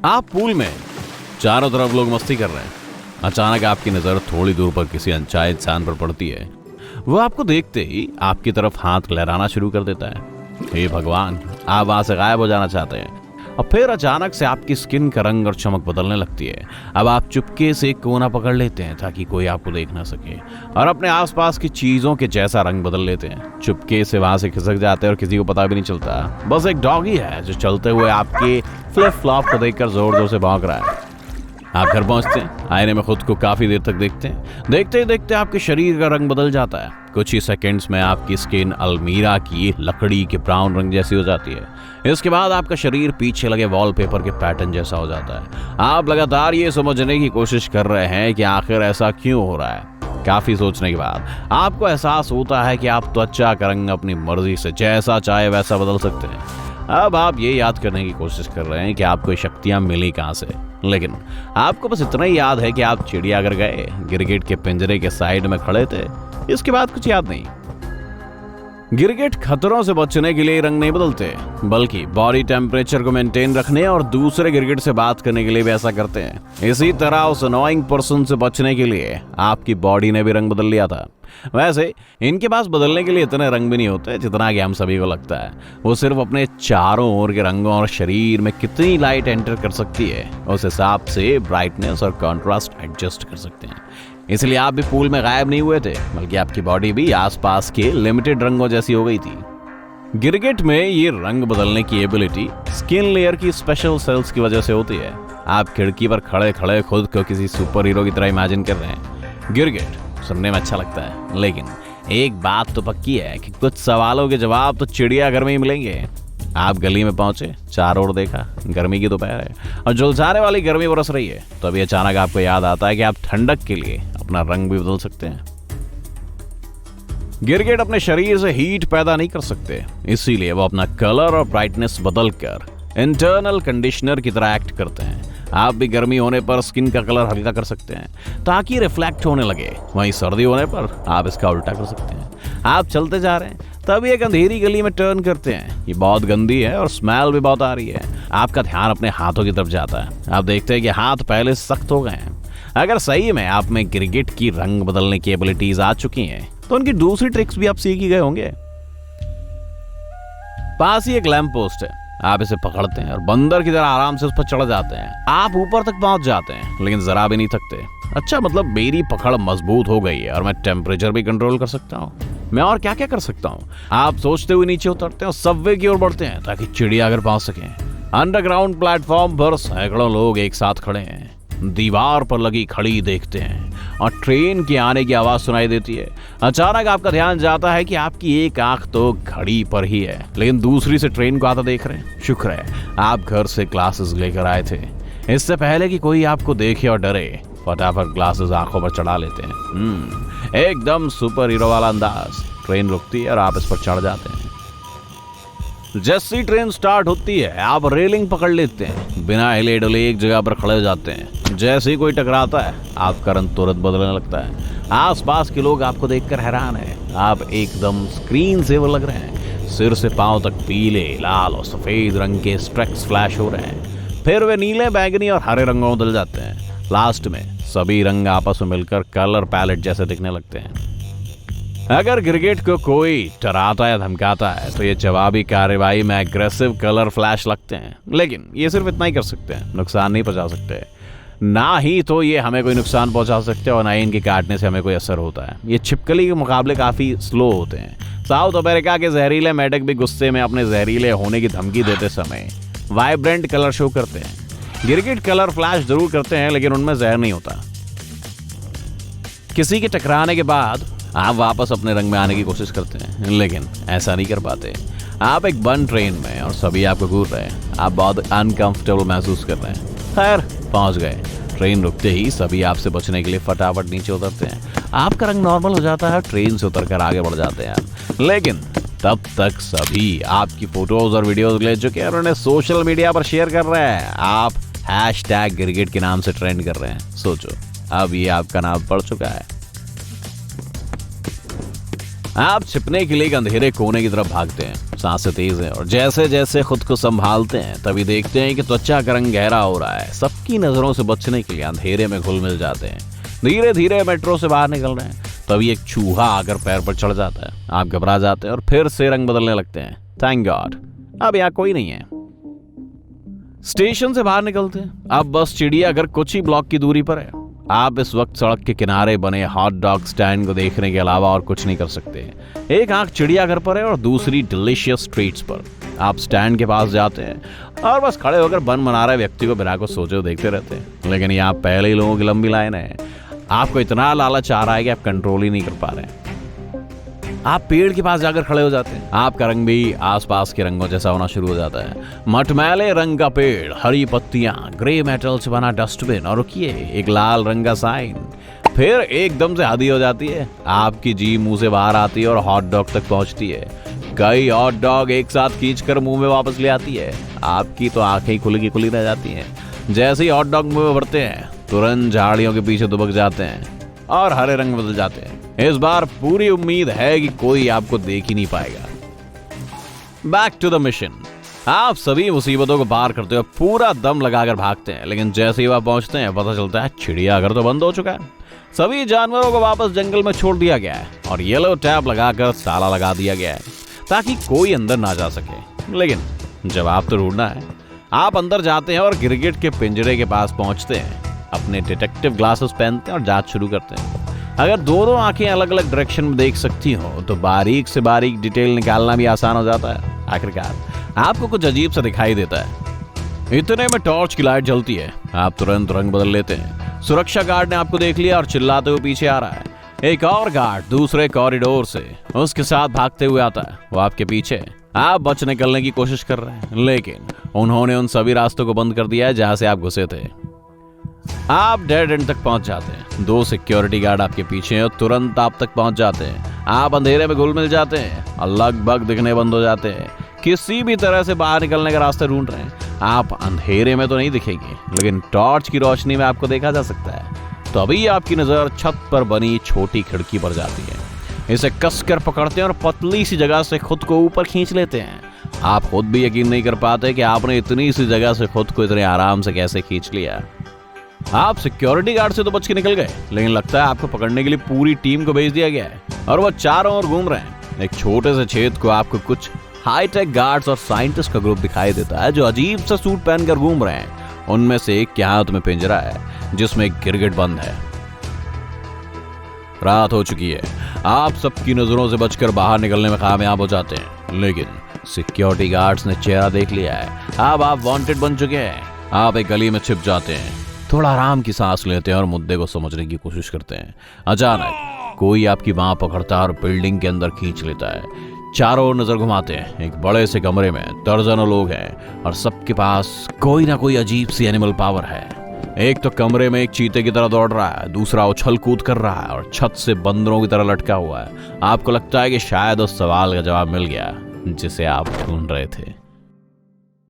आप पूल में, चारों तरफ लोग मस्ती कर रहे हैं। अचानक आपकी नजर थोड़ी दूर पर किसी अनचाहे इंसान पर पड़ती है। वो आपको देखते ही आपकी तरफ हाथ लहराना शुरू कर देता है। हे भगवान, आप वहां से गायब हो जाना चाहते हैं। और फिर अचानक से आपकी स्किन का रंग और चमक बदलने लगती है। अब आप चुपके से एक कोना पकड़ लेते हैं ताकि कोई आपको देख ना सके, और अपने आसपास की चीजों के जैसा रंग बदल लेते हैं। चुपके से वहां से खिसक जाते हैं और किसी को पता भी नहीं चलता। बस एक डॉगी है जो चलते हुए आपके फ्लिप फ्लॉप को देखकर जोर जोर से भौंक रहा है। आप घर पहुंचते हैं, आईने में खुद को काफी देर तक देखते हैं। देखते ही देखते आपके शरीर का रंग बदल जाता है। कुछ ही सेकंड्स में आपकी स्किन अलमीरा की लकड़ी के ब्राउन रंग जैसी हो जाती है। इसके बाद आपका शरीर पीछे लगे वॉलपेपर के पैटर्न जैसा हो जाता है। आप लगातार ये समझने की कोशिश कर रहे हैं कि आखिर ऐसा क्यों हो रहा है। काफी सोचने के बाद आपको एहसास होता है कि आप त्वचा का रंग अपनी मर्जी से जैसा चाहे वैसा बदल सकते हैं। अब आप ये याद करने की कोशिश कर रहे हैं कि आपको शक्तियां मिली कहां से, लेकिन आपको बस इतना ही याद है कि आप चिड़ियाघर गए, गिरगिट के पिंजरे के साइड में खड़े थे। इसके बाद कुछ याद नहीं। गिरगिट खतरों से बचने के लिए रंग नहीं बदलते, बल्कि बॉडी टेम्परेचर को मेंटेन रखने और दूसरे गिरगिट से बात करने के लिए भी ऐसा करते हैं। इसी तरह उस अनोइंग पर्सन से बचने के लिए आपकी बॉडी ने भी रंग बदल लिया था। वैसे इनके पास बदलने के लिए इतने रंग भी नहीं होते जितना कि हम सभी को लगता है। वो सिर्फ अपने चारों ओर के रंगों और शरीर में कितनी लाइट एंटर कर सकती है उस हिसाब से ब्राइटनेस और कॉन्ट्रास्ट एडजस्ट कर सकते हैं। इसलिए आप भी पूल में गायब नहीं हुए थे, बल्कि आपकी बॉडी भी आसपास के लिमिटेड रंगों जैसी हो गई थी। गिरगिट में ये रंग बदलने की एबिलिटी स्किन लेयर की स्पेशल सेल्स की वजह से होती है। आप खिड़की पर खड़े खड़े खुद को किसी सुपर हीरो की तरह इमेजिन कर रहे हैं। गिरगिट सुनने में अच्छा लगता है, लेकिन एक बात तो पक्की है कि कुछ सवालों के जवाब तो चिड़ियाघर में ही मिलेंगे। आप गली में पहुंचे, चारों ओर देखा, गर्मी की दोपहर है और झुलसाने वाली गर्मी बरस रही है। तो अभी अचानक आपको याद आता है कि आप ठंडक के लिए अपना रंग भी बदल सकते हैं। गिरगिट अपने शरीर से हीट पैदा नहीं कर सकते, इसीलिए वो अपना कलर और ब्राइटनेस बदलकर इंटरनल कंडीशनर की तरह एक्ट करते हैं। आप भी गर्मी होने पर स्किन का कलर हल्का कर सकते हैं ताकि रिफ्लेक्ट होने लगे, वहीं सर्दी होने पर आप इसका उल्टा कर सकते हैं। आप चलते जा रहे हैं, तभी एक अंधेरी गली में टर्न करते हैं। ये बहुत गंदी है और स्मेल भी बहुत आ रही है। आपका ध्यान अपने हाथों की तरफ जाता है। आप देखते हैं कि हाथ पहले सख्त हो गए हैं। अगर सही में आप में गिरगिट की रंग बदलने की एबिलिटीज आ चुकी हैं, तो उनकी दूसरी ट्रिक्स भी आप सीख ही गए होंगे। पास ही एक लैंप पोस्ट है। आप इसे पकड़ते हैं और बंदर की तरह आराम से उस पर चढ़ जाते हैं। आप ऊपर तक पहुंच जाते हैं, लेकिन जरा भी नहीं थकते। अच्छा, मतलब मेरी पकड़ मजबूत हो गई है और मैं टेम्परेचर भी कंट्रोल कर सकता हूँ। मैं और क्या क्या कर सकता हूँ? आप सोचते हुए नीचे उतरते हैं और सबवे की ओर बढ़ते हैं ताकि चिड़ियाघर पहुंच सकें। अंडरग्राउंड प्लेटफॉर्म पर सैकड़ों लोग एक साथ खड़े हैं। दीवार पर लगी घड़ी देखते हैं और ट्रेन के आने की आवाज सुनाई देती है। अचानक आपका ध्यान जाता है कि आपकी एक आंख तो घड़ी पर ही है, लेकिन दूसरी से ट्रेन को आता देख रहे हैं। शुक्र है आप घर से ग्लासेस लेकर आए थे। इससे पहले कि कोई आपको देखे और डरे, फटाफट ग्लासेस आंखों पर चढ़ा लेते हैं। एकदम सुपर हीरो वाला अंदाज। ट्रेन रुकती है और आप इस पर चढ़ जाते हैं। जैसी ट्रेन स्टार्ट होती है, आप रेलिंग पकड़ लेते हैं। बिना हिले डुले एक जगह पर खड़े हो जाते हैं। जैसे ही कोई टकराता है, आपका रंग तुरंत बदलने लगता है। आसपास के लोग आपको देखकर हैरान हैं। आप एकदम स्क्रीन सेवर लग रहे हैं। सिर से पांव तक पीले, लाल और सफेद रंग के स्ट्रैक्स फ्लैश हो रहे हैं। फिर वे नीले, बैंगनी और हरे रंगों में बदल जाते हैं। लास्ट में सभी रंग आपस में मिलकर कलर पैलेट जैसे दिखने लगते हैं। अगर गिरगिट को कोई डराता या धमकाता है, तो ये जवाबी कार्रवाई में एग्रेसिव कलर फ्लैश लगते हैं। लेकिन ये सिर्फ इतना ही कर सकते हैं, नुकसान नहीं पहुंचा सकते। ना ही तो ये हमें कोई नुकसान पहुंचा सकते और ना ही इनके काटने से हमें कोई असर होता है। ये छिपकली के मुकाबले काफी स्लो होते हैं। साउथ अमेरिका के जहरीले मेढक भी गुस्से में अपने जहरीले होने की धमकी देते समय वाइब्रेंट कलर शो करते हैं। गिरगिट कलर फ्लैश जरूर करते हैं, लेकिन उनमें जहर नहीं होता। किसी के टकराने के बाद आप वापस अपने रंग में आने की कोशिश करते हैं, लेकिन ऐसा नहीं कर पाते। आप एक बंद ट्रेन में और सभी आपको घूर रहे हैं। आप बहुत अनकंफर्टेबल महसूस कर रहे हैं। खैर, पहुंच गए। ट्रेन रुकते ही सभी आपसे बचने के लिए फटाफट नीचे उतरते हैं। आपका रंग नॉर्मल हो जाता है। ट्रेन से उतरकर आगे बढ़ जाते हैं आप। लेकिन तब तक सभी आपकी फोटोज और वीडियोस ले चुके हैं और उन्हें सोशल मीडिया पर शेयर कर रहे हैं। आप #गिरगिट के नाम से ट्रेंड कर रहे हैं। सोचो, अब ये आपका नाम पड़ चुका है। आप छिपने के लिए एक अंधेरे कोने की तरफ भागते हैं। सांसें तेज हैं और जैसे जैसे खुद को संभालते हैं तभी देखते हैं कि त्वचा का रंग गहरा हो रहा है। सबकी नजरों से बचने के लिए अंधेरे में घुल मिल जाते हैं। धीरे धीरे मेट्रो से बाहर निकल रहे हैं, तभी एक चूहा आकर पैर पर चढ़ जाता है। आप घबरा जाते हैं और फिर से रंग बदलने लगते हैं। थैंक गॉड अब यहाँ कोई नहीं है। स्टेशन से बाहर निकलते हैं। अब बस चिड़ियाघर कुछ ही ब्लॉक की दूरी पर है। आप इस वक्त सड़क के किनारे बने हॉट डॉग स्टैंड को देखने के अलावा और कुछ नहीं कर सकते। एक आंख चिड़ियाघर पर है और दूसरी डिलीशियस ट्रीट्स पर। आप स्टैंड के पास जाते हैं और बस खड़े होकर बन बना रहे व्यक्ति को बिना कुछ सोचे देखते रहते हैं। लेकिन यहाँ पहले ही लोगों की लंबी लाइन है। आपको इतना लालच आ रहा है कि आप कंट्रोल ही नहीं कर पा रहे। आप पेड़ के पास जाकर खड़े हो जाते हैं। आपका रंग भी आसपास के रंगों जैसा होना शुरू हो जाता है। मटमैले रंग का पेड़, हरी पत्तियां, ग्रे मेटल से बना डस्टबिन और रुकिए एक लाल रंग का साइन। फिर एकदम से हदी हो जाती है। आपकी जीभ मुंह से बाहर आती है और हॉट डॉग तक पहुंचती है। कई हॉट डॉग एक साथ खींचकर मुंह में वापस ले आती है। आपकी तो आंखें खुली की खुली रह जाती हैं। जैसे ही हॉट डॉग मुंह में भरते हैं तुरंत झाड़ियों के पीछे दुबक जाते हैं और हरे रंग बदल जाते हैं। इस बार पूरी उम्मीद है कि कोई आपको देख ही नहीं पाएगा। Back to the mission. आप सभी मुसीबतों को पार करते हुए पूरा दम लगाकर भागते हैं, लेकिन जैसे ही वहां पहुंचते हैं पता चलता है चिड़ियाघर तो बंद हो चुका है। सभी जानवरों को वापस जंगल में छोड़ दिया गया है और येलो टैप लगाकर ताला लगा दिया गया है ताकि कोई अंदर ना जा सके। लेकिन जवाब तो ढूंढना है। आप अंदर जाते हैं और गिरगिट के पिंजरे के पास पहुंचते हैं। अपने डिटेक्टिव ग्लासेस पहनते हैं और जांच शुरू करते हैं। अगर दोनों आंखें अलग अलग डायरेक्शन में देख सकती हो तो बारीक से बारीक डिटेल निकालना भी आसान हो जाता है। आखिरकार आपको कुछ अजीब सा दिखाई देता है। इतने में टॉर्च की लाइट जलती है। आप तुरंत रंग बदल लेते हैं। सुरक्षा गार्ड ने आपको देख लिया और चिल्लाते हुए पीछे आ रहा है। एक और गार्ड दूसरे कॉरिडोर से उसके साथ भागते हुए आता है। वो आपके पीछे। आप बच निकलने की कोशिश कर रहे हैं, लेकिन उन्होंने उन सभी रास्तों को बंद कर दिया है जहां से आप घुसे थे। आप डेड एंड तक पहुंच जाते हैं। 2 सिक्योरिटी गार्ड आपके पीछे हैं और तुरंत आप तक पहुंच जाते हैं। आप अंधेरे में घुल मिल जाते हैं और लगभग दिखने बंद हो जाते हैं। किसी भी तरह से बाहर निकलने का रास्ता ढूंढ रहे हैं। आप अंधेरे में तो नहीं दिखेंगे, लेकिन टॉर्च की रोशनी में आपको देखा जा सकता है। तभी आपकी नजर छत पर बनी छोटी खिड़की पर जाती है। इसे कसकर पकड़ते हैं और पतली सी जगह से खुद को ऊपर खींच लेते हैं। आप खुद भी यकीन नहीं कर पाते कि आपने इतनी सी जगह से खुद को इतने आराम से कैसे खींच लिया। आप सिक्योरिटी गार्ड से तो बच के निकल गए, लेकिन लगता है आपको पकड़ने के लिए पूरी टीम को भेज दिया गया है और वो चारों ओर घूम रहे हैं। एक छोटे से छेद को आपको कुछ हाईटेक गार्ड्स और साइंटिस्ट का ग्रुप दिखाई देता है जो अजीब सा सूट पहनकर घूम रहे हैं। उनमें से एक के हाथ में पिंजरा है जिसमें एक गिरगिट बंद है। रात हो चुकी है। आप सबकी नजरों से बचकर बाहर निकलने में कामयाब हो जाते हैं, लेकिन सिक्योरिटी गार्ड्स ने चेहरा देख लिया है। अब आप वांटेड बन चुके हैं। आप एक गली में छिप जाते हैं, थोड़ा आराम की सांस लेते हैं और मुद्दे को समझने की कोशिश करते हैं। अचानक कोई आपकी बांह पकड़ता है और बिल्डिंग के अंदर खींच लेता है। चारों ओर नजर घुमाते हैं। एक बड़े से कमरे में दर्जनों लोग हैं और सबके पास कोई ना कोई अजीब सी एनिमल पावर है। एक तो कमरे में एक चीते की तरह दौड़ रहा है, दूसरा उछल कूद कर रहा है और छत से बंदरों की तरह लटका हुआ है। आपको लगता है कि शायद उस सवाल का जवाब मिल गया जिसे आप ढूंढ रहे थे।